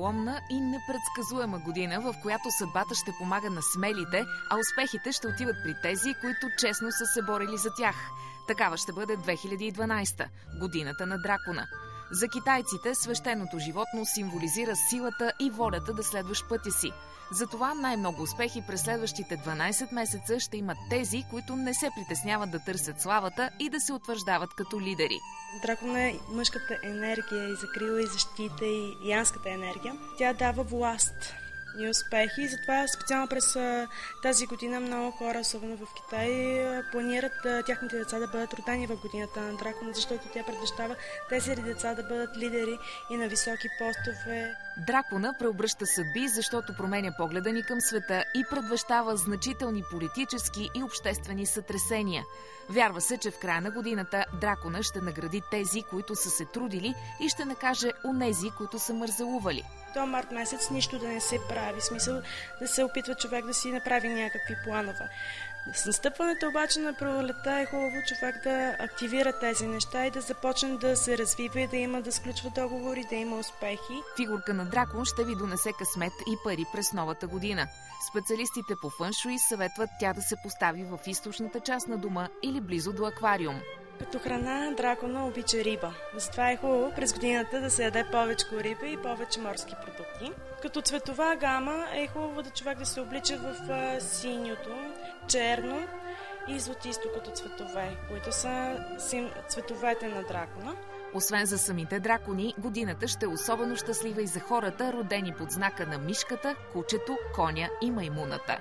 преломна и непредсказуема година, в която съдбата ще помага на смелите, а успехите ще отиват при тези, които честно са се борили за тях. Такава ще бъде 2012, годината на дракона. За китайците свещеното животно символизира силата и волята да следваш пътя си. Затова най-много успехи през следващите 12 месеца ще имат тези, които не се притесняват да търсят славата и да се утвърждават като лидери. Дракона е мъжката енергия и закрила и защита и янската енергия. Тя дава власт и успехи. Затова специално през тази година много хора, особено в Китай, планират тяхните деца да бъдат родени в годината на дракона, защото тя предвещава тези деца да бъдат лидери и на високи постове. Дракона преобръща съдби, защото променя погледа ни към света и предвещава значителни политически и обществени сътресения. Вярва се, че в края на годината дракона ще награди тези, които са се трудили, и ще накаже онези, които са мързелували. До март месец нищо да не се прави, в смисъл да се опитва човек да си направи някакви планове. С настъпването обаче на пролетта е хубаво човек да активира тези неща и да започне да се развива и да сключва договори, да има успехи. Фигурка на дракон ще ви донесе късмет и пари през новата година. Специалистите по фъншуй съветват тя да се постави в източната част на дома или близо до аквариум. Като храна дракона обича риба. Затова е хубаво през годината да се яде повече риба и повече морски продукти. Като цветова гама е хубаво да човек да се облича в синьото, черно и златисто като цветове, които са цветовете на дракона. Освен за самите дракони, годината ще е особено щастлива и за хората, родени под знака на мишката, кучето, коня и маймуната.